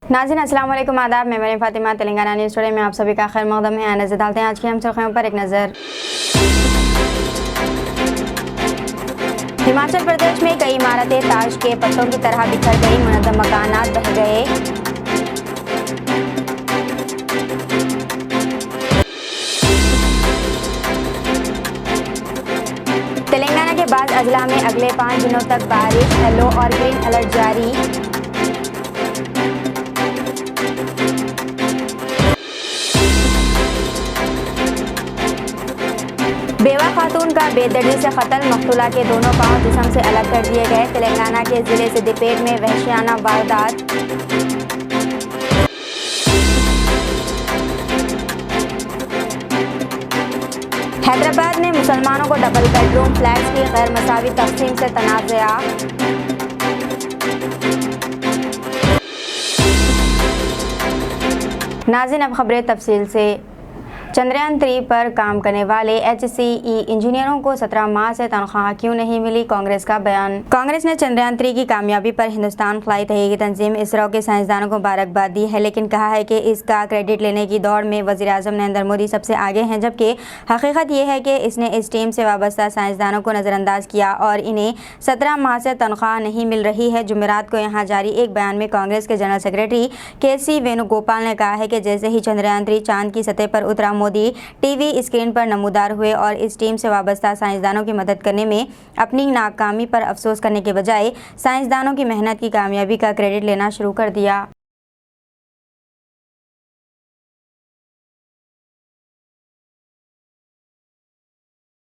नाज़रीन अस्सलाम वालेकुम, आदाब। मैं मरीम फातिमा, तेलंगाना न्यूज़ टुडे में आप सभी का खैर मकदम है। नजर डालते हैं आज की हम सुर्खियों पर एक नज़र। हिमाचल प्रदेश में कई इमारतें ताश के पत्तों की तरह बिखर गई, मुनज़्ज़म मकानात बह गए। तेलंगाना के बाद अजला में अगले 5 दिनों तक बारिश, येलो और ग्रीन अलर्ट जारी। बेवा खातून का बेदर्दी से कत्ल, मकतूला के दोनों पांव जिस्म से अलग कर दिए गए। तेलंगाना के जिले सिद्दीपेट में वहशियाना वारदात। हैदराबाद में मुसलमानों को डबल बेडरूम फ्लैट्स की गैर मसावी तकसीम से तनाज़ा। नाज़रीन अब खबरें तफसील से। चंद्रयान 3 पर काम करने वाले HCE इंजीनियरों को 17 माह से तनख्वाह क्यों नहीं मिली, कांग्रेस का बयान। कांग्रेस ने चंद्रयान 3 की कामयाबी पर हिंदुस्तान खलाई तहकीकी तंजीम इसरो के साइंसदानों को मुबारकबाद दी है, लेकिन कहा है कि इसका क्रेडिट लेने की दौड़ में वज़ीर आज़म नरेंद्र मोदी सबसे आगे हैं, जबकि हकीकत यह है कि इसने इस टीम से वाबस्ता साइंसदानों को नज़रअंदाज किया और इन्हें 17 माह से तनख्वाह नहीं मिल रही है। जुमेरात को यहाँ जारी एक बयान में कांग्रेस के जनरल सेक्रेटरी KC वेणुगोपाल ने कहा है कि जैसे ही चंद्रयान 3 चांद की सतह पर उतरा, मोदी टीवी स्क्रीन पर नमूदार हुए और इस टीम से वाबस्ता साइंसदानों की मदद करने में अपनी नाकामी पर अफसोस करने के बजाय साइंसदानों की मेहनत की कामयाबी का क्रेडिट लेना शुरू कर दिया।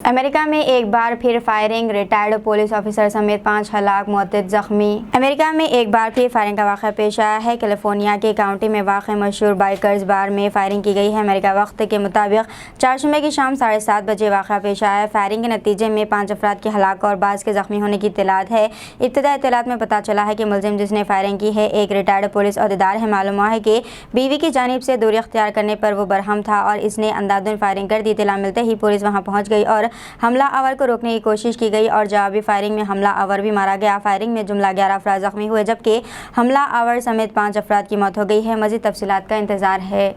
अमेरिका में एक बार फिर फायरिंग, रिटायर्ड पुलिस ऑफिसर समेत 5 हलाक, मुअत्तद जख्मी। अमेरिका में एक बार फिर फायरिंग का वाक़या पेश आया है। कैलिफोर्निया के काउंटी में वाक़ मशहूर बाइकर्स बार में फायरिंग की गई है। अमेरिका वक्त के मुताबिक चारशंबे की शाम 7:30 बजे वाक़या पेश आया है। फायरिंग के नतीजे में 5 अफराद की हलाक और बाज़ के जख्मी होने की इत्तलात है। इब्तदाई इत्तलात में पता चला है कि मुलजिम जिसने फायरिंग की है एक रिटायर्ड पुलिस अहदेदार है। मालूम हुआ है कि बीवी की जानिब से दूरी अख्तियार करने पर वो बरहम था और इसने अंधाधुन फायरिंग कर दी। इत्तला मिलते ही पुलिस वहाँ पहुँच गई और हमला आवर को रोकने की कोशिश की गई और जवाबी फायरिंग में हमला आवर भी मारा गया। फायरिंग में जुमला 11 अफराद जख्मी हुए, जबकि हमला आवर समेत 5 अफराद की मौत हो गई है। मज़ीद तफसीलात का इंतजार है।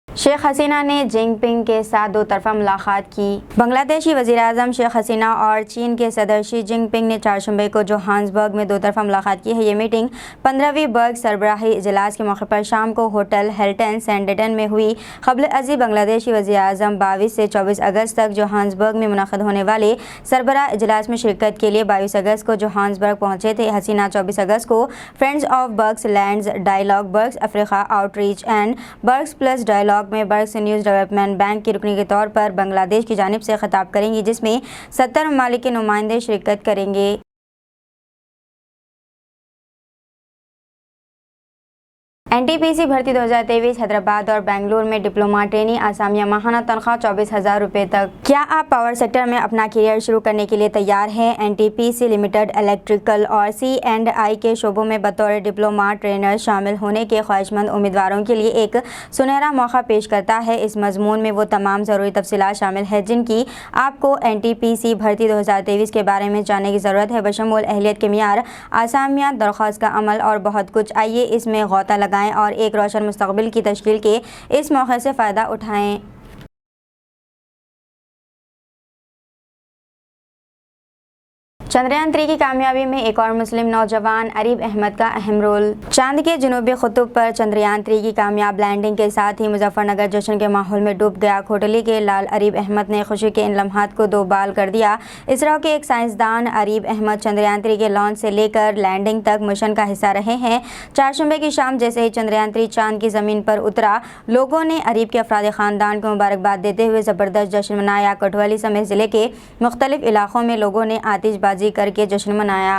शेख हसीना ने जिनपिंग के साथ दो तरफा मुलाकात की। बांग्लादेशी वज़ीर आज़म शेख हसीना और चीन के सदर शी जिनपिंग ने चारशंबे को जोहान्सबर्ग में दो तरफा मुलाकात की है। ये मीटिंग 15वीं बर्ग सरबराही इजलास के मौके पर शाम को होटल हिल्टन सेंडेटन में हुई। क़ब्ल अज़ी बांग्लादेशी वज़ीर आज़म 22 से 24 अगस्त तक जोहान्सबर्ग में मुनक़्क़िद होने वाले सरबराह इजलास में शिरकत के लिए 22 अगस्त को जोहान्सबर्ग पहुँचे थे। हसीना 24 अगस्त को friends of BRICS lands dialogue, BRICS Africa outreach and BRICS plus dialogue में बर्ग्स न्यूज़ डेवलपमेंट बैंक की रुकनी के तौर पर बांग्लादेश की जानिब से खिताब करेंगी, जिसमें 70 ममालिक के नुमाइंदे शिरकत करेंगे। NTPC भर्ती 2023 हैदराबाद और बेंगलुरु में डिप्लोमा ट्रेनी आसामिया माहाना तनख्वाह 24,000 रुपये तक। क्या आप पावर सेक्टर में अपना करियर शुरू करने के लिए तैयार हैं? NTPC लिमिटेड इलेक्ट्रिकल और C&I के शोबों में बतौर डिप्लोमा ट्रेनर शामिल होने के ख्वाहिशमंद उम्मीदवारों के लिए एक सुनहरा मौका पेश करता है। इस मजमून में वो तमाम ज़रूरी तफसीलात शामिल है जिनकी आपको NTPC भर्ती 2023 के बारे में जानने की ज़रूरत है, बशमूल अहलियत के मियार, आसामिया, दरख्वास्त का अमल और बहुत कुछ। आइए इसमें गौता लगाएं और एक रोशन मुस्तकबिल की तश्कील के इस मौके से फ़ायदा उठाएं। चंद्रयान 3 की कामयाबी में एक और मुस्लिम नौजवान अरीब अहमद का अहम रोल। चांद के जुनूबी क़ुतुब पर चंद्रयान 3 की कामयाब लैंडिंग के साथ ही मुजफ्फरनगर जश्न के माहौल में डूब गया। कोटली के लाल अरीब अहमद ने खुशी के इन लम्हात को दोबाल कर दिया। इसरो के एक साइंसदान अरीब अहमद चंद्रयान 3 के लॉन्च से लेकर लैंडिंग तक मिशन का हिस्सा रहे हैं। चारशंबे की शाम जैसे ही चंद्रयान 3 चांद की ज़मीन पर उतरा, लोगों ने अरीब के अफराद ख़ानदान को मुबारकबाद देते हुए ज़बरदस्त जश्न मनाया। कठुआली समेत ज़िले के मुख्तलिफ इलाक़ों में लोगों ने आतिशबाजी करके जश्न मनाया।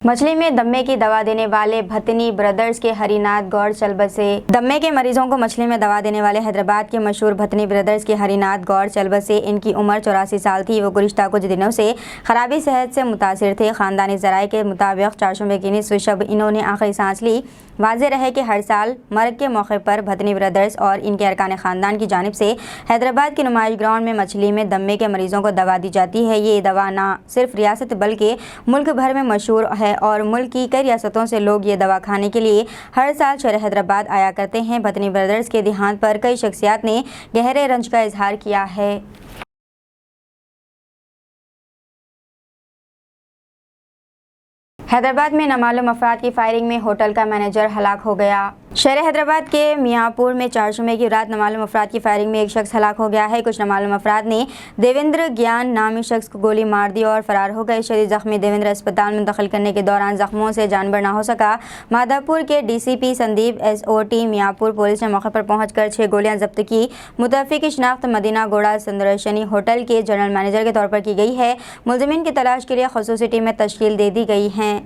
मछली में दम्मे की दवा देने वाले भतनी ब्रदर्स के हरिनाथ गौड़ चल बसे। दम्मे के मरीजों को मछली में दवा देने वाले हैदराबाद के मशहूर भतनी ब्रदर्स के हरिनाथ गौड़ चल बसे। इनकी उम्र 84 साल थी। वो गुज़िश्ता कुछ दिनों से खराबी सेहत से मुतासिर थे। ख़ानदानी ज़राए के मुताबिक 421 शब इन्होंने आखिरी सांस ली। वाज़ेह रहे कि हर साल मर्ग के मौके पर भतनी ब्रदर्स और इनके अरकान ख़ानदान की जानिब से हैदराबाद के नुमाइश ग्राउंड में मछली में दम्मे के मरीजों को दवा दी जाती है। ये दवा ना सिर्फ रियासत बल्कि मुल्क भर में मशहूर है और मुल्क की कई रियासतों से लोग ये दवा खाने के लिए हर साल शहर हैदराबाद आया करते हैं। भतनी ब्रदर्स के देहांत पर कई शख्सियात ने गहरे रंज का इजहार किया है। हैदराबाद में नामालूम अफराद की फायरिंग में होटल का मैनेजर हलाक हो गया। शहर हैदराबाद के मियाँपुर में 4 जुमे की रात नामालूम अफराद की फायरिंग में एक शख्स हलाक हो गया है। कुछ नामालूम अफराद ने देवेंद्र ज्ञान नामी शख्स को गोली मार दी और फरार हो गए। शदीद जख्मी देवेंद्र अस्पताल में दखल करने के दौरान जख्मों से जानबर ना हो सका। माधापुर के DCP Sandeep SOT Miyapur police ने मौके पर पहुंचकर 6 गोलियां जब्त की। मुतवफ़्फ़ी की शनाख्त मदीना गोड़ा संदर्शनी होटल के जनरल मैनेजर के तौर पर की गई है। मुलज़िमीन की तलाश के लिए ख़ुसूसी टीमें तश्कील दे दी गई हैं।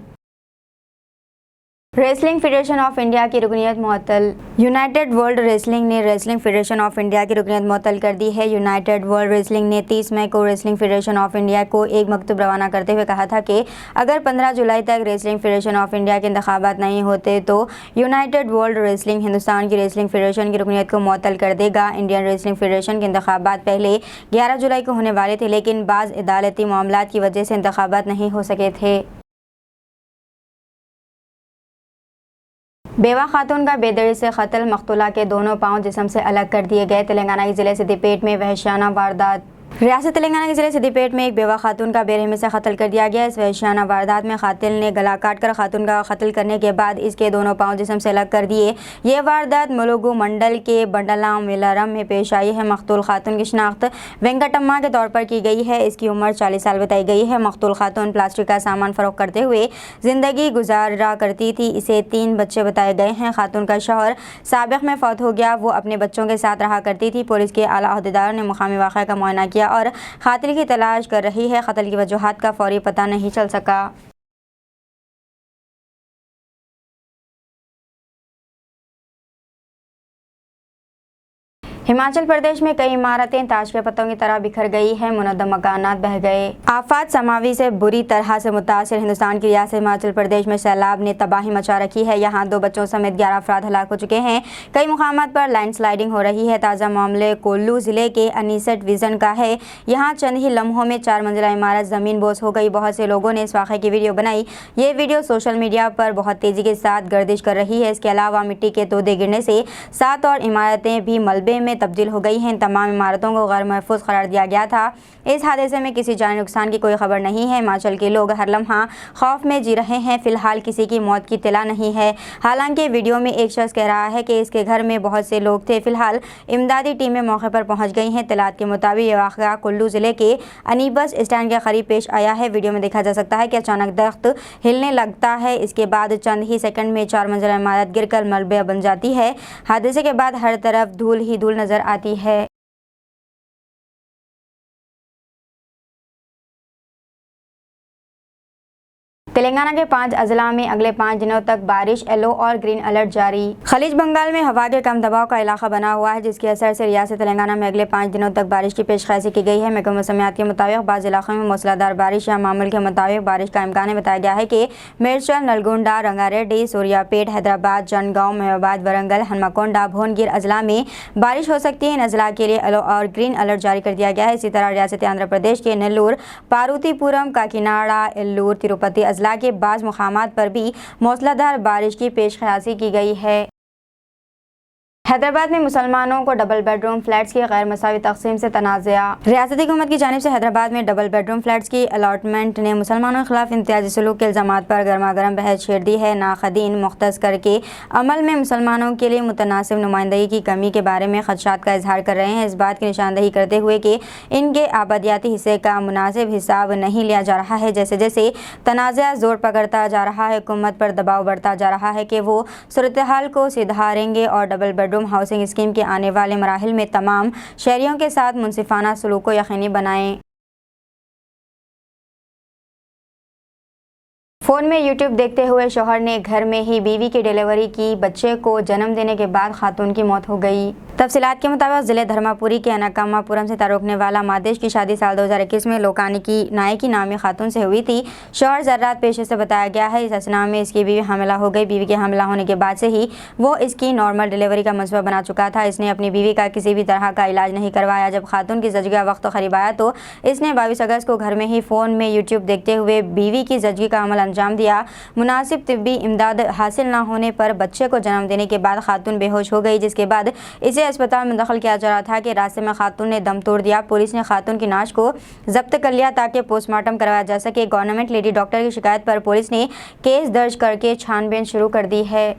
रेसलिंग फेडरेशन ऑफ इंडिया की रुकनियत मुअत्तल। यूनाइटेड वर्ल्ड रेसलिंग ने रेसलिंग फेडरेशन ऑफ इंडिया की रुकनियत मुअत्तल कर दी है। यूनाइटेड वर्ल्ड रेसलिंग ने 30 मई को रेसलिंग फेडरेशन ऑफ इंडिया को एक मकतूब रवाना करते हुए कहा था कि अगर 15 जुलाई तक रेसलिंग फेडरेशन ऑफ इंडिया के इंतखाबात नहीं होते तो यूनाइटेड वर्ल्ड रेसलिंग हिंदुस्तान की रेसलिंग फेडरेशन की रुकनियत को मुअत्तल कर देगा। इंडियन रेसलिंग फेडरेशन के इंतखाबात पहले 11 जुलाई को होने वाले थे, लेकिन बाज़ अदालती मामलात की वजह से इंतखाबात नहीं हो सके थे। बेवा खातून का बेदर्दी से कत्ल, मकतूला के दोनों पांव जिस्म से अलग कर दिए गए। तेलंगाना के ज़िले सिद्दीपेट में वहशियाना वारदात। रियासत तेलंगाना के ज़िले सिद्दीपेट में एक बेवा खातून का बेरहमी से कत्ल कर दिया गया। इस वहशियाना वारदात में कातिल ने गला काटकर खातून का कत्ल करने के बाद इसके दोनों पांव जिस्म से अलग कर दिए। ये वारदात मुलुगु मंडल के बंडलाम विलारम में पेश आई है। मकतूल खातून की शनाख्त वेंकटम्मा के तौर पर की गई है। इसकी उम्र 40 साल बताई गई है। मकतूल खातून प्लास्टिक का सामान फरोख्त करते हुए ज़िंदगी गुजारा करती थी। इसे 3 बच्चे बताए गए हैं। खातून का शौहर साबिक़ में फौत हो गया। वो अपने बच्चों के साथ रहा करती थी। पुलिस के आला अहदेदारों ने मुकामी वाक़या का मुआयना किया और कातिल की तलाश कर रही है। कत्ल की वजूहात का फौरी पता नहीं चल सका। हिमाचल प्रदेश में कई इमारतें ताश के पत्तों की तरह बिखर गई है। मुनद्दम मकानात बह गए। आफात समावी से बुरी तरह से मुतासिर हिंदुस्तान की रियासत हिमाचल प्रदेश में सैलाब ने तबाही मचा रखी है। यहाँ 2 बच्चों समेत 11 अफराद हलाक हो चुके हैं। कई मुकामात पर लैंडस्लाइडिंग हो रही है। ताज़ा मामले कुल्लू ज़िले के अनीसट डिवीज़न का है। यहाँ चंद ही लम्हों में 4 मंजिला इमारत ज़मीन बोस हो गई। बहुत से लोगों ने इस वाक़े की वीडियो बनाई। ये वीडियो सोशल मीडिया पर बहुत तेज़ी के साथ गर्दिश कर रही है। इसके अलावा मिट्टी के तोदे गिरने से 7 और इमारतें भी मलबे में तब्दील हो गई हैं। इन तमाम इमारतों को गैर महफूज करार दिया गया था। इस हादसे में किसी जानी नुकसान की कोई खबर नहीं है। हिमाचल के लोग हर लम्हा खौफ में जी रहे हैं। फिलहाल किसी की मौत की इत्तला नहीं है। हालांकि वीडियो में एक शख्स कह रहा है कि इसके घर में बहुत से लोग थे। फिलहाल इमदादी टीमें मौके पर पहुंच गई हैं। इत्तलात के मुताबिक ये वाक़या कुल्लू ज़िले के अनीबस स्टैंड के करीब पेश आया है। वीडियो में देखा जा सकता है कि अचानक दरख्त हिलने लगता है। इसके बाद चंद ही सेकंड में 4 मंजिला इमारत गिरकर मलबे बन जाती है। हादसे के बाद हर तरफ धूल ही धूल नजर आती है। तेलंगाना के 5 अजला में अगले 5 दिनों तक बारिश, येलो और ग्रीन अलर्ट जारी। खलीज बंगाल में हवा के कम दबाव का इलाका बना हुआ है, जिसके असर से रियासत तेलंगाना में अगले 5 दिनों तक बारिश की पेशकशी की गई है। महकमा मौसमियात के मुताबिक बाज़ इलाकों में मूसलाधार बारिश या मामूल के मुताबिक बारिश का इम्कान है। बताया गया है कि मेरचल, नलगुंडा, रंगारेड्डी, सूर्यापेट, हैदराबाद, जनगांव, महबाद, वरंगल, हनमकोंडा, भुवनगिर अजला में बारिश हो सकती है। इन अजला के लिए येलो और ग्रीन अलर्ट जारी कर दिया गया है। इसी तरह रियासत आंध्र प्रदेश के नेल्लूर, पारूतीपुरम, काकीनाडा, एल्लूर, तिरुपति अजला के बाज़ मुकामात पर भी मूसलाधार बारिश की पेशकशी की गई है। हैदराबाद में मुसलमानों को डबल बेडरूम फ्लैट्स की गैर मसावी तकसीम से तनाज़ा। रियासती हुकूमत की जानिब से हैदराबाद में डबल बेडरूम फ्लैट्स की अलॉटमेंट ने मुसलमानों के खिलाफ इम्तियाजी सलूक के इल्ज़ामात पर गर्मा गर्म बहस छेड़ दी है। नाखदीन मुख्तस करके अमल में मुसलमानों के लिए मुतनासिब नुमाइंदगी की कमी के बारे में खदशात का इजहार कर रहे हैं। इस बात की निशानदही करते हुए कि इनके आबादियाती हिस्से का मुनासिब हिसाब नहीं लिया जा रहा है। जैसे जैसे तनाज़ा जोर पकड़ता जा रहा है, हुकूमत पर दबाव बढ़ता जा रहा है कि वो सूरत हाल को सुधारेंगे और डबल बेडरूम हाउसिंग स्कीम के आने वाले मराहिल में तमाम शहरियों के साथ मुनसिफाना सलूक को यकीनी बनाएं। फोन में यूट्यूब देखते हुए शौहर ने घर में ही बीवी की डिलीवरी की। बच्चे को जन्म देने के बाद खातून की मौत हो गई। तफसीलात के मुताबिक जिले धर्मापुरी के अनाकामापुरम से तारुकने वाला मादेश की शादी साल 2021 में लोकानी की नायकी नामी खातून से हुई थी। शौहर जर्रात पेशे से बताया गया है। इस असना में इसकी बीवी हामिला हो गई। बीवी के हामिला होने के बाद से ही वो इसकी नॉर्मल डिलीवरी का मंसूबा बना चुका था। इसने अपनी बीवी का किसी भी तरह का इलाज नहीं करवाया। जब खातून की जजगी का वक्त करीब आया तो इसने 22 अगस्त को घर में ही फ़ोन में यूट्यूब देखते हुए बीवी की जजगी का अमल अंजाम दिया। मुनासिब तिब्बी इमदाद हासिल न होने पर बच्चे को जन्म देने के बाद खातून बेहोश हो गई, जिसके बाद इसे अस्पताल में दखल किया जा रहा था कि रास्ते में खातून ने दम तोड़ दिया। पुलिस ने खातून की नाश को जब्त कर लिया ताकि पोस्टमार्टम करवाया जा सके। गवर्नमेंट लेडी डॉक्टर की शिकायत पर पुलिस ने केस दर्ज करके छानबीन शुरू कर दी है।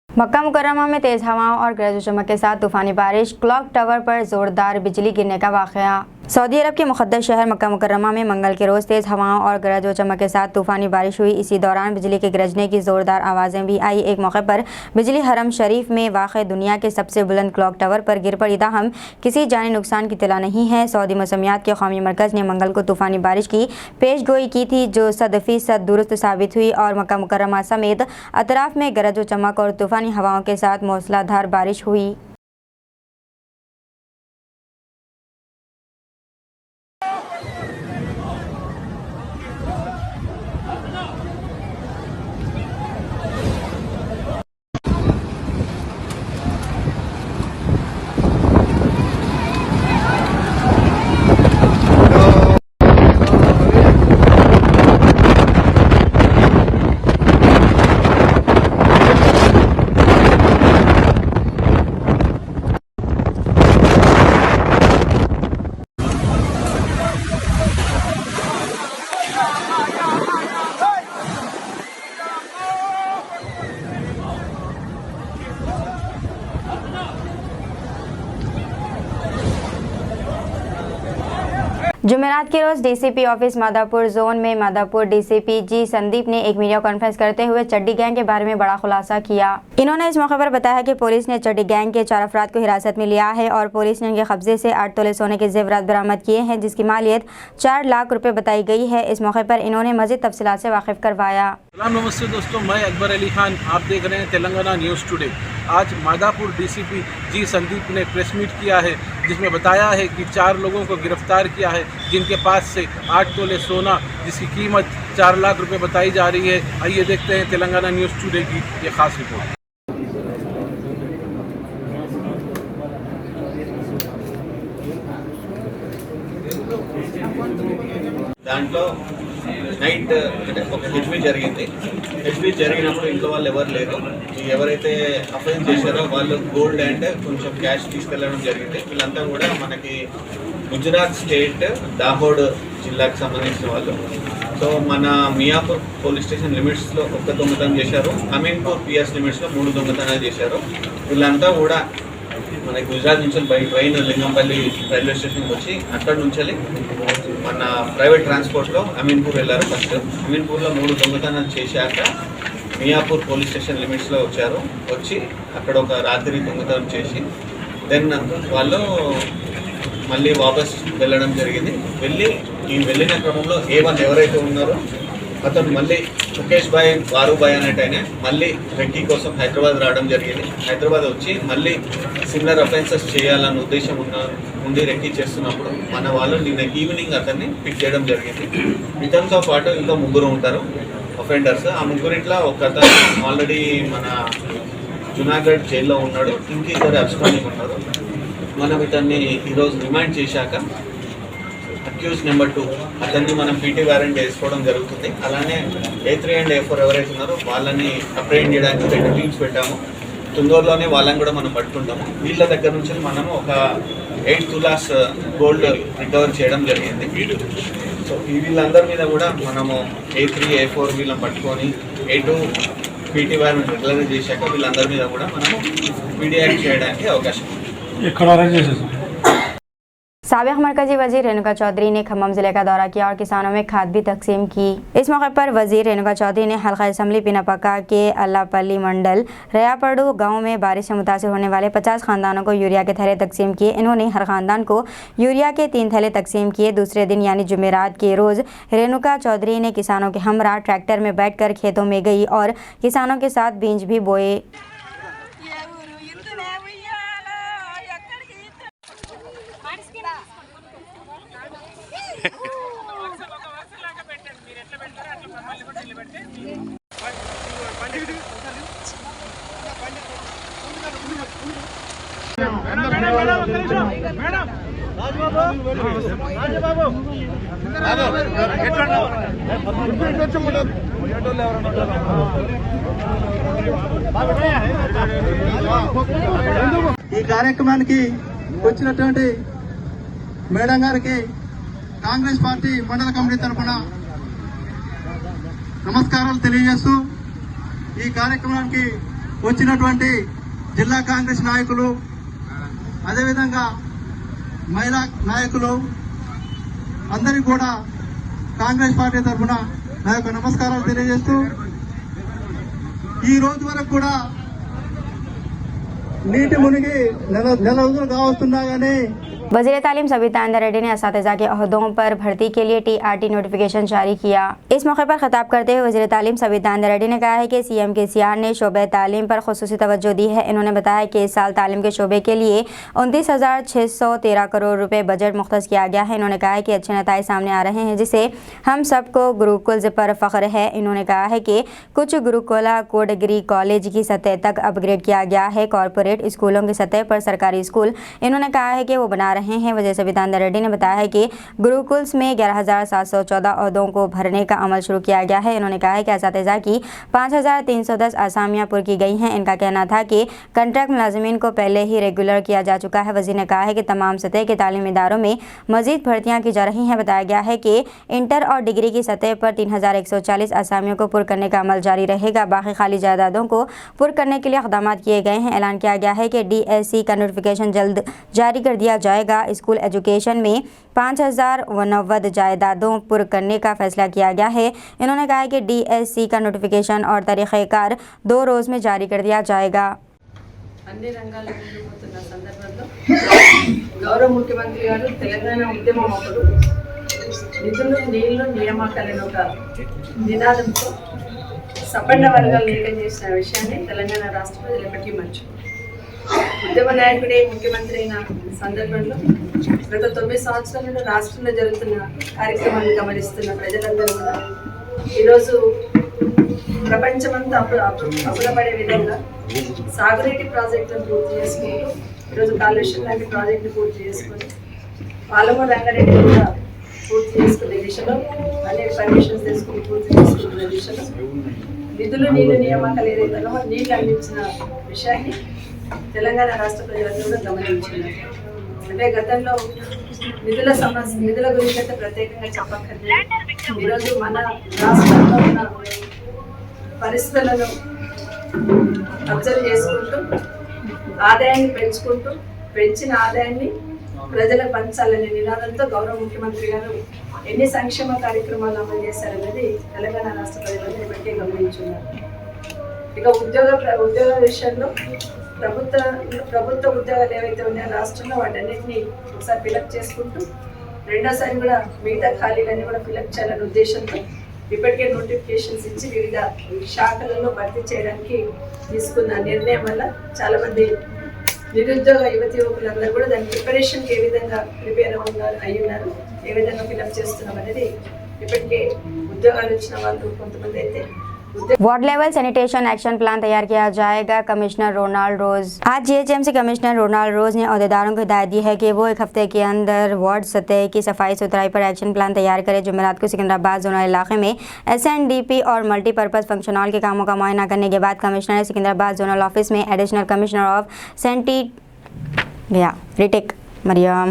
मक्का मुकर्रमा में तेज हवाओं और गरज चमक के साथ तूफानी बारिश। क्लॉक टावर पर जोरदार बिजली गिरने का वाक़या। सऊदी अरब के मुक़द्दस शहर मक्का मुकर्रमा में मंगल के रोज़ तेज़ हवाओं और गरज व चमक के साथ तूफ़ानी बारिश हुई। इसी दौरान बिजली के गरजने की ज़ोरदार आवाज़ें भी आई। एक मौके पर बिजली हरम शरीफ में वाक़ दुनिया के सबसे बुलंद क्लॉक टावर पर गिर पड़ी। ताहम किसी जानी नुकसान की इत्तला नहीं है। सऊदी मौसमियात के कौमी मरकज़ ने मंगल को तूफ़ानी बारिश की पेशगोई की थी, जो 100% दुरुस्त साबित हुई और मक्का मुकर्रमा समेत अतराफ़ में गरज व चमक और तूफ़ानी हवाओं के साथ मूसलाधार बारिश हुई। जुमेरात के रोज डीसीपी ऑफिस मादापुर जोन में मादापुर डीसीपी जी संदीप ने एक मीडिया कॉन्फ्रेंस करते हुए चड्डी गैंग के बारे में बड़ा खुलासा किया। इन्होंने इस मौके पर बताया कि पुलिस ने चड्डी गैंग के 4 अफराद को हिरासत में लिया है और पुलिस ने उनके कब्जे से 8 तोले सोने के जेवरात बरामद किए हैं, जिसकी मालियत 4 लाख रुपए बताई गई है। इस मौके पर इन्होंने मजीद तफसीलात से वाकिफ करवाया। नमस्ते दोस्तों, मैं अकबर अली खान, आप देख रहे हैं तेलंगाना न्यूज़ टुडे। आज मादापुर डीसीपी जी संदीप ने प्रेस मीट किया है, जिसमें बताया है कि 4 लोगों को गिरफ्तार किया है, जिनके पास से 8 तोले सोना जिसकी कीमत 4 लाख रुपए बताई जा रही है। आइए देखते हैं तेलंगाना न्यूज़ टुडे की ये खास रिपोर्ट। దాంట్లో నైట్ అంటే ఒక హెచ్బీ జరిగింది. హెచ్బీ జరిగినప్పుడు ఇంట్లో వాళ్ళు ఎవరు లేరు. ఎవరైతే అఫెన్స్ చేశారో వాళ్ళు గోల్డ్ అండ్ కొంచెం క్యాష్ తీసుకెళ్ళడం జరిగింది. వీళ్ళంతా కూడా మనకి గుజరాత్ స్టేట్ దాహోడ్ జిల్లాకు సంబంధించిన వాళ్ళు. సో మన మియాపూర్ పోలీస్ స్టేషన్ లిమిట్స్లో ఒక్క దొంగతనం చేశారు. అమీన్పూర్ పిఎస్ లిమిట్స్లో 3 దొంగతనాలు చేశారు. వీళ్ళంతా కూడా మన గుజరాత్ నుంచి బై ట్రైన్ లింగంపల్లి రైల్వే స్టేషన్కి వచ్చి అక్కడ నుంచి మన ప్రైవేట్ ట్రాన్స్పోర్ట్లో అమీన్పూర్ వెళ్ళారు. ఫస్ట్ అమీన్పూర్లో 3 దొంగతనాలు చేశాక మియాపూర్ పోలీస్ స్టేషన్ లిమిట్స్లో వచ్చారు. వచ్చి అక్కడ ఒక రాత్రి దొంగతనం చేసి దెన్ వాళ్ళు మళ్ళీ వాపస్ వెళ్ళడం జరిగింది. వెళ్ళిన క్రమంలో A1 ఎవరైతే ఉన్నారో అతను మళ్ళీ ముఖేష్ భాయ్ వారుభాయ్ అనేటైన మళ్ళీ రెక్కీ కోసం హైదరాబాద్ రావడం జరిగింది. హైదరాబాద్ వచ్చి మళ్ళీ సిమిలర్ అఫెన్సెస్ చేయాలన్న ఉద్దేశం ఉండి రెక్కీ చేస్తున్నప్పుడు మన వాళ్ళు నిన్న ఈవినింగ్ అతన్ని పిక్ చేయడం జరిగింది. ఇతనితో పాటు ఇంకా 3 ఉంటారు అఫెండర్స్. ఆ 3 ఒక అతను ఆల్రెడీ మన జునాగఢ్ జైల్లో ఉన్నాడు. ఇంక 2 అబ్స్కాండింగ్ ఉన్నారు. మనం ఇతన్ని ఈరోజు రిమాండ్ చేశాక అక్యూజ్ నెంబర్ 2 అతన్ని మనం పీటీ వారెంట్ వేసుకోవడం జరుగుతుంది. అలానే A3 అండ్ A4 ఎవరైతే ఉన్నారో వాళ్ళని అప్రెండ్ చేయడానికి 2 టీమ్స్ పెట్టాము. తొందరలోనే వాళ్ళని కూడా మనం పట్టుకుంటాము. వీళ్ళ దగ్గర నుంచి మనము ఒక 8 తులాస్ గోల్డ్ రికవర్ చేయడం జరిగింది. సో వీళ్ళందరి మీద కూడా మనము A3 A4 వీళ్ళని పట్టుకొని A2 పీటీ వారెంట్ రెగ్యులర్ చేశాక వీళ్ళందరి మీద కూడా మనము పీడీ యాక్ట్ చేయడానికి అవకాశం ఉంది. साबिक मरकजी वजीर रेणुका चौधरी ने खम्मम जिले का दौरा किया और किसानों में खाद भी तकसीम की। इस मौके पर वजीर रेणुका चौधरी ने हल्का असम्बली पिनापक्का के अल्लापल्ली मंडल रयापड़ू गांव में बारिश से मुतासर होने वाले 50 खानदानों को यूरिया के थैले तकसीम किए। इन्होंने हर खानदान को यूरिया के 3 थैले तकसीम किए। दूसरे दिन यानी जुमेरात के रोज़ रेणुका चौधरी ने किसानों के हमरा ट्रैक्टर में बैठकर खेतों में गई और किसानों के साथ बीज भी बोए। ఈ కార్యక్రమానికి వచ్చినటువంటి మేడం గారికి కాంగ్రెస్ పార్టీ మండల కమిటీ తరఫున నమస్కారాలు తెలియజేస్తూ ఈ కార్యక్రమానికి వచ్చినటువంటి జిల్లా కాంగ్రెస్ నాయకులు అదేవిధంగా మహిళా నాయకులు అందరికీ కూడా కాంగ్రెస్ పార్టీ తరఫున నా యొక్క నమస్కారాలు తెలియజేస్తూ ఈ రోజు వరకు కూడా నీటి మునిగి నెల రోజులు కావస్తున్నా కానీ वज़ीर तालीम सबिता इंदर रेड्डी ने असातिज़ा के अहदों पर भर्ती के लिए TRT नोटिफिकेशन जारी किया। इस मौके पर खिताब करते हुए वज़ीर तालीम सबिता इंदर रेड्डी ने कहा है कि CM KCR ने शोबे तालीम पर खुसूसी तवज्जो दी है। इन्होंने बताया कि इस साल तालीम के शोबे के लिए 29,613 करोड़ रुपए बजट मुख्तस किया गया है। इन्होंने कहा है कि अच्छे नताइज सामने आ रहे हैं जिसे हम सबको गुरुकुल पर फ़ख्र है। इन्होंने कहा है कि कुछ गुरुकुला को डिग्री कॉलेज की सतह तक अपग्रेड किया गया है। कॉरपोरेट स्कूलों की सतह पर सरकारी स्कूल इन्होंने कहा है कि वो बना रहे हैं। वज़ीर सबिता इंदर रेड्डी ने बताया है कि गुरुकुल्स में 11,714 अहदों को भरने का अमल शुरू किया गया है। इन्होंने कहा है कि असातिज़ा की 5,310 आसामियाँ पुर की गई हैं। इनका कहना था कि कंट्रैक्ट मुलाजिमीन को पहले ही रेगुलर किया जा चुका है। वज़ीर ने कहा है कि तमाम सतह के तालीमी इदारों में मज़ीद भर्तियाँ की जा रही हैं। बताया गया है कि इंटर और डिग्री की सतह पर 3,140 आसामियों को पुर करने का अमल जारी रहेगा। बाकी खाली जायदादों को पुर करने के लिए इक़दाम किए गए हैं। ऐलान किया गया है कि DSC का नोटिफिकेशन जल्द जारी कर दिया जाएगा। स्कूल एजुकेशन में 5,090 जायदादों पुर करने का फैसला किया गया है। इन्होंने कहा है कि DSC का नोटिफिकेशन और तरीक़ेकार 2 रोज़ में जारी कर दिया जाएगा। అన్ని రంగాల్లో ముందుకుపోతున్న సందర్భంలో గౌరవ ముఖ్యమంత్రి గారు తెలంగాణ ఉద్యమం అప్పుడు నిధులు నీళ్లు నియామకాలను ఒక నినాదంతో సపన్న వర్గాలు ఏకం చేసిన విషయాన్ని తెలంగాణ రాష్ట్ర ప్రజలు ఎప్పటికీ మర్చిపోరు. ఉద్యమ నాయకుడే ముఖ్యమంత్రి అయిన సందర్భంలో గత 9 సంవత్సరాల నుండి రాష్ట్రంలో జరుగుతున్న కార్యక్రమాన్ని గమనిస్తున్న ప్రజలందరూ కూడా ఈరోజు ప్రపంచమంతా అప్పుడపడే విధంగా సాగునీటి ప్రాజెక్టులను పూర్తి చేసుకుంటూ ఈరోజు కాళేశ్వరం లాంటి ప్రాజెక్టును పూర్తి చేసుకొని పాలమూరు రంగారెడ్డి కూడా పూర్తి చేసుకునే దిశలో అనేక పర్మిషన్స్ తీసుకుని పూర్తి చేసుకుంటున్న దిశలో నిధులు నీళ్ళు నియామకాలు ఏదైతే నీళ్ళు అందించిన విషయాన్ని తెలంగాణ రాష్ట్ర ప్రజలందరూ కూడా గమనించారు. అంటే గతంలో నిధుల గురించి అయితే ప్రత్యేకంగా చెప్పక్కర్లేదు. ఈరోజు మన రాష్ట్రంలో ఉన్న పరిస్థితులను అబ్జర్వ్ చేసుకుంటూ ఆదాయాన్ని పెంచుకుంటూ పెంచిన ఆదాయాన్ని ప్రజలకు పంచాలనే నినాదంతో గౌరవ ముఖ్యమంత్రి గారు ఎన్ని సంక్షేమ కార్యక్రమాలు అమలు చేశారనేది తెలంగాణ రాష్ట్ర ప్రజలందరూ బట్టి గమనించున్నారు. ఇక ఉద్యోగ విషయంలో ప్రభుత్వ ఉద్యోగాలు ఏవైతే ఉన్నాయో రాష్ట్రంలో వాటన్నిటిని ఒకసారి ఫిలప్ చేసుకుంటూ రెండోసారి కూడా మిగతా ఖాళీలన్నీ కూడా ఫిలప్ చేయాలనే ఉద్దేశంతో ఇప్పటికే నోటిఫికేషన్స్ ఇచ్చి వివిధ శాఖలలో భర్తీ చేయడానికి తీసుకున్న నిర్ణయం వల్ల చాలామంది నిరుద్యోగ యువకులందరూ కూడా దాని ప్రిపరేషన్కి ఏ విధంగా ప్రిపేర్ అయ్యున్నారు, ఏ విధంగా ఫిలప్ చేస్తున్నాం అనేది ఇప్పటికే ఉద్యోగాలు వచ్చిన వాళ్ళు కొంతమంది అయితే ward level sanitation action plan तैयार किया जाएगा। कमिश्नर रोनाल्ड रोज आज GHMC कमिश्नर रोनाल्ड रोज ने अहदेदारों को हिदायत दी है कि वो 1 हफ्ते के अंदर वार्ड सतह की सफाई सुथराई पर एक्शन प्लान तैयार करें। जुमेरात को सिकंदराबाद जोनल इलाके में SNDP और मल्टीपर्पज़ फंक्शन हॉल के कामों का मुआयना करने के बाद कमिश्नर ने सिकंदराबाद जोनल ऑफिस में एडिशनल कमिश्नर ऑफ रिटेक मरियम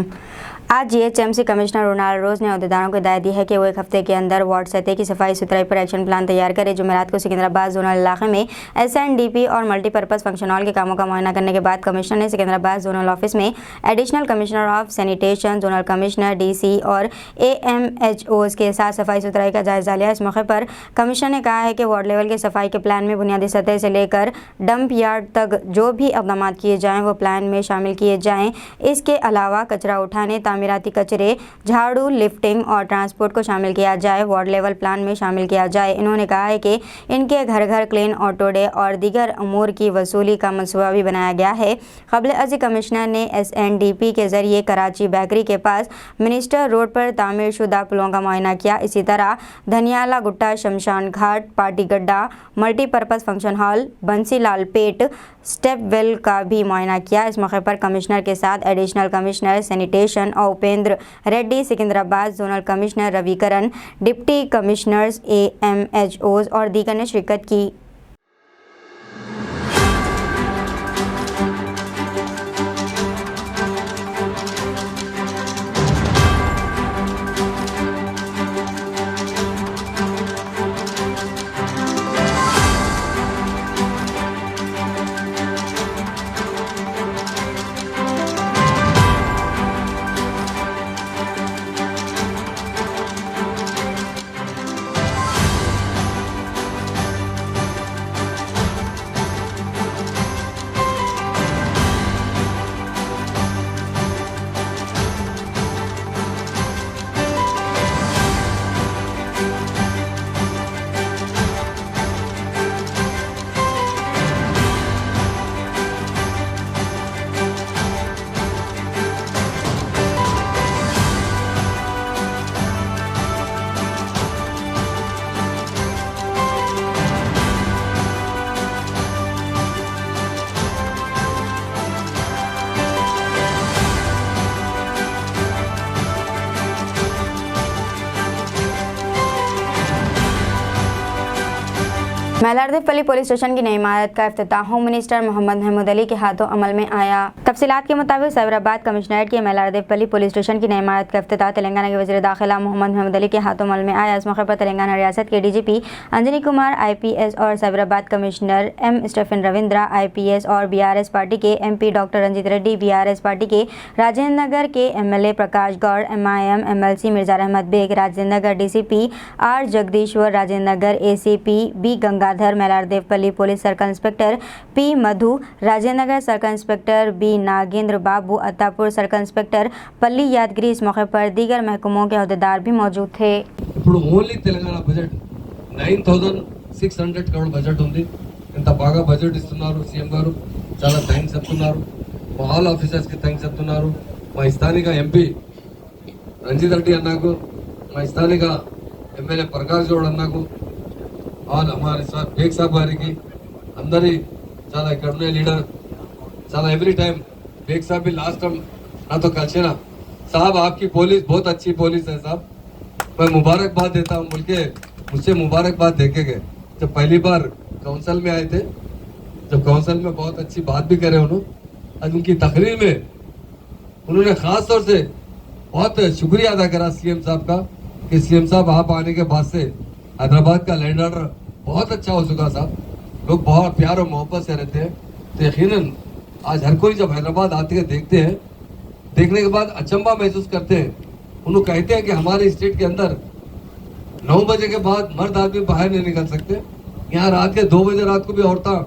आज जीएचएमसी कमिश्नर रोनाल्ड रोज ने अहदेदारों को हिदायत दी है कि वो एक हफ्ते के अंदर वार्ड सतह की सफाई सुथराई पर एक्शन प्लान तैयार करे। जुमेरात को सिकंदराबाद जोनल इलाके में एसएनडीपी और मल्टीपर्पज़ फंक्शन हॉल के कामों का मुआयना करने के बाद कमिश्नर ने सिकंदराबाद जोनल ऑफिस में additional commissioner of sanitation, zonal commissioner, DC और एएमएचओज के साथ सफाई सुथराई का जायजा लिया। इस मौके पर कमिश्नर ने कहा है कि वार्ड लेवल के सफाई के प्लान में बुनियादी सतह से लेकर डंप यार्ड तक जो भी इक़दाम किए जाएँ वो प्लान में शामिल किए जाएँ। इसके अलावा कचरा उठाने, तामीराती कचरे, झाड़ू, लिफ्टिंग और ट्रांसपोर्ट को शामिल किया जाए, वार्ड लेवल प्लान में शामिल किया जाए। इन्होंने कहा है कि इनके घर घर क्लीन ऑटो डे और दीगर अमूर की वसूली का मनसूबा भी बनाया गया है। क़ब्ल अज़ कमिश्नर ने एसएनडीपी के ज़रिए कराची बेकरी के पास मिनिस्टर रोड पर तामीर शुदा पुलों का मुआयना किया। इसी तरह धनियाला गुट्टा, शमशान घाट, पार्टी गड्ढा, multipurpose function hall, Bansi Lal पेट, स्टेप वेल का भी मुआयना किया। इस मौके पर कमिश्नर के साथ additional commissioner sanitation Upendra Reddy, Secunderabad zonal commissioner Ravikaran, deputy commissioners, AMHOs और दीगर ने शिरकत की। मेलारदेवपल्ली पुलिस स्टेशन की नई इमारत का इफ्तिताह होम मिनिस्टर मोहम्मद महमूद अली के हाथों अमल में आया। तफसीलात के मुताबिक साइबराबाद कमिश्नरेट के मेलारदेवपल्ली पुलिस स्टेशन की नई इमारत का इफ्तिताह तेलंगाना के वज़ीर दाखिला मोहम्मद महमूद अली के हाथों अमल में आया। इस मौके पर तेलंगाना रियासत के डीजीपी अंजनी कुमार IPS और Cyberabad commissioner M Stephen Ravindra IPS और BRS पार्टी के MP doctor Ranjith Reddy, BRS party के राजेंद्र नगर के MLA प्रकाश Gaur, MIM MLC Mirza Rahmat Baig, Rajendra Nagar DCP R Jagdishwar, Rajendra Nagar ACP B Gangadhar, Mailardevpally police circle inspector P Madhu, Rajendra Nagar circle inspector B Nagendra Babu, Attapur circle inspector Palli Yadagiri. इस मौके पर दीगर महकमों के अहदेदार भी मौजूद थे। ఇప్పుడు only Telangana budget 9600 crore budget ఉంది. ఇంత బాగా బడ్జెట్ ఇస్తున్నారు సీఎం గారు, చాలా థ్యాంక్స్ చెప్తున్నారు. ఆల్ ఆఫీసర్స్ కి థ్యాంక్స్ చెప్తున్నారు. మా స్థానిక ఎంపీ రంజిత్ రెడ్డి అన్నకు, మా స్థానిక ఎమ్మెల్యే ప్రకాష్ గౌడ్ అన్నకు, ఆల్ हमारे साथ बेग साहब గారికి, అందరి చాలా ఇక్కడ ఉన్న లీడర్ చాలా एवरी टाइम बेग साहब भी लास्ट टाइम నాతో కలిసినా साहब आपकी पुलिस बहुत अच्छी पुलिस है साहब, मैं मुबारकबाद देता हूँ बोल के मुझसे मुबारकबाद देके गए। जब पहली बार काउंसिल में आए थे, जब काउंसिल में बहुत अच्छी बात भी करे उन्होंने, आज उनकी तकरीर में उन्होंने खास तौर से बहुत शुक्रिया अदा करा सीएम साहब का कि सीएम साहब आप आने के बाद से हैदराबाद का लैंड ऑर्डर बहुत अच्छा हो चुका साहब, लोग बहुत प्यार और मोहब्बत से रहते हैं। तो यकीनन आज हर कोई जब हैदराबाद आते हैं देखते हैं, देखने के बाद अचंभा महसूस करते हैं। उन्होंने कहते हैं कि हमारे स्टेट के अंदर 9 बजे के बाद मर्द आदमी बाहर नहीं निकल सकते, यहाँ रात के 2 बजे रात को भी औरतें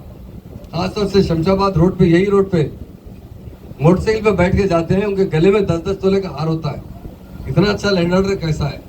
खासतौर से शमशाबाद रोड पे, यही रोड पे मोटरसाइकिल पे बैठ के जाते हैं, उनके गले में 10-10 तोले का हार होता है। इतना अच्छा लैंड ऑर्डर कैसा है?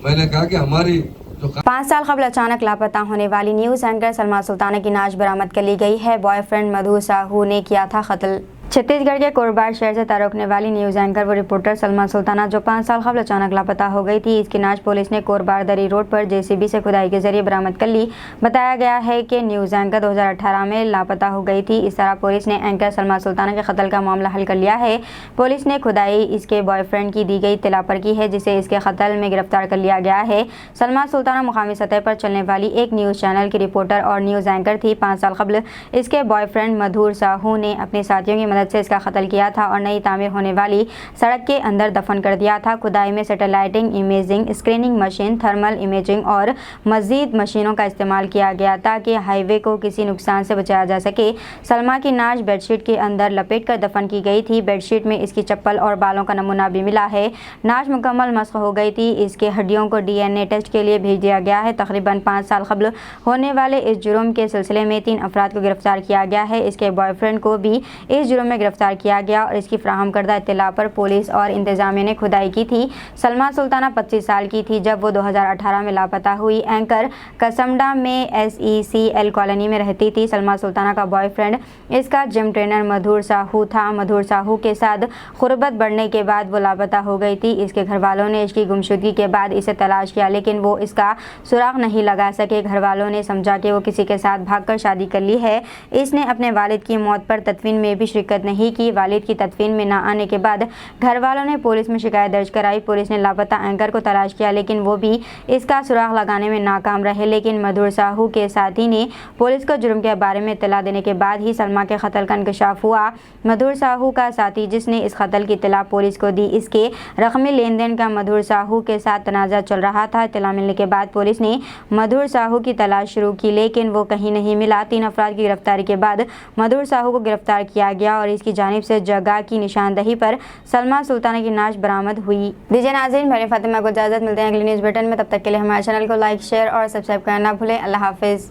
मैंने कहा कि हमारी 5 साल कबल अचानक लापता होने वाली न्यूज़ एंकर सलमा सुल्ताना की नाश बरामद कर ली गई है। बॉयफ्रेंड मधु साहू ने किया था कत्ल। छत्तीसगढ़ के कोरबा शहर से तारुफ रखने वाली न्यूज़ एंकर व रिपोर्टर सलमा सुल्ताना जो 5 साल कबल अचानक लापता हो गई थी, इसकी नाश पुलिस ने कोरबा दरी रोड पर JCB से खुदाई के जरिए बरामद कर ली। बताया गया है कि न्यूज़ एंकर 2018 में लापता हो गई थी। इस तरह पुलिस ने एंकर सलमा सुल्ताना के कत्ल का मामला हल कर लिया है। पुलिस ने खुदाई इसके बॉयफ्रेंड की दी गई इत्तला पर की है, जिसे इसके कत्ल में गिरफ्तार कर लिया गया है। सलमा सुल्ताना मुकामी सतह पर चलने वाली एक न्यूज़ चैनल की रिपोर्टर और न्यूज़ एंकर थी। 5 साल कबल इसके बॉयफ्रेंड मधुर साहू ने अपने साथियों की मदद से इसका कत्ल किया था और नई तामीर होने वाली सड़क के अंदर दफन कर दिया था। खुदाई में सैटेलाइटिंग imaging, screening machine, thermal imaging और मजीद मशीनों का इस्तेमाल किया गया ताकि हाईवे को किसी नुकसान से बचाया जा सके। सलमा की नाश बेडशीट के अंदर लपेट कर दफन की गई थी। बेडशीट में इसकी चप्पल और बालों का नमूना भी मिला है। नाश मुकम्मल मस्ख हो गई थी। इसके हड्डियों को DNA टेस्ट के लिए भेज दिया गया है। तकरीबन 5 साल कबल होने वाले इस जुर्म के सिलसिले में 3 अफराद को गिरफ्तार किया गया है। इसके बॉयफ्रेंड को भी इस जुर्म में गिरफ्तार किया गया और इसकी फ्राहम करदा इत्तला पर पुलिस और इंतजामिया ने खुदाई की थी। सलमा सुल्ताना 25 साल की थी जब वो 2018 में लापता हुई। एंकर कसमडा में SECL कॉलोनी में रहती थी। सलमा सुल्ताना का बॉयफ्रेंड इसका जिम ट्रेनर मधुर साहू था। मधुर साहू के साथ गुर्बत बढ़ने के बाद वो लापता हो गई थी। इसके घर वालों ने इसकी गुमशुदगी के बाद इसे तलाश किया लेकिन वो इसका सुराग नहीं लगा सके। घर वालों ने समझा कि वो किसी के साथ भागकर शादी कर ली है। इसने अपने वालिद की मौत पर तदफीन में भी शिरकत नहीं की। वालिद की तदफीन में ना आने के बाद घर वालों ने पुलिस में शिकायत दर्ज कराई। पुलिस ने लापता एंकर को तलाश किया लेकिन वो भी इसका सुराग लगाने में नाकाम रहे। लेकिन मधुर साहू के साथी ने पुलिस को जुर्म के बारे में इत्तला देने के बाद ही सलमा के कत्ल का इंकशाफ हुआ। मधुर साहू का साथी जिसने इस कत्ल की इत्तला पुलिस को दी, इसके रकमी लेन देन का मधुर साहू के साथ तनाज़ा चल रहा था। इत्तला मिलने के बाद पुलिस ने मधुर साहू की तलाश शुरू की लेकिन वो कहीं नहीं मिला। 3 अफराद की गिरफ्तारी के बाद मधुर साहू को गिरफ्तार किया गया और इसकी जानिब से जगह की निशानदही पर सलमा सुल्ताना की नाश बरामद हुई। दीजिए नाज़रीन, मेरे फातिमा को इजाज़त। मिलते हैं अगली न्यूज़ बुलेटिन में। तब तक के लिए हमारे चैनल को लाइक, शेयर और सब्सक्राइब करना ना भूलें। अल्लाह हाफिज़।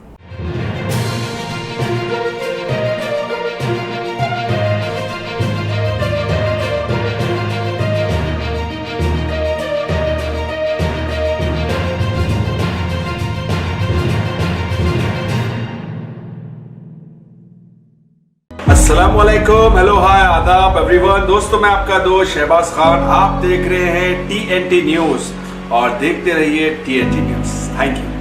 अस्सलामुअलैकुम, हेलो, हाय, आदाब एवरीवन। दोस्तों, मैं आपका दोस्त शहबाज खान। आप देख रहे हैं TNT न्यूज़ और देखते रहिए TNT न्यूज़। Thank you.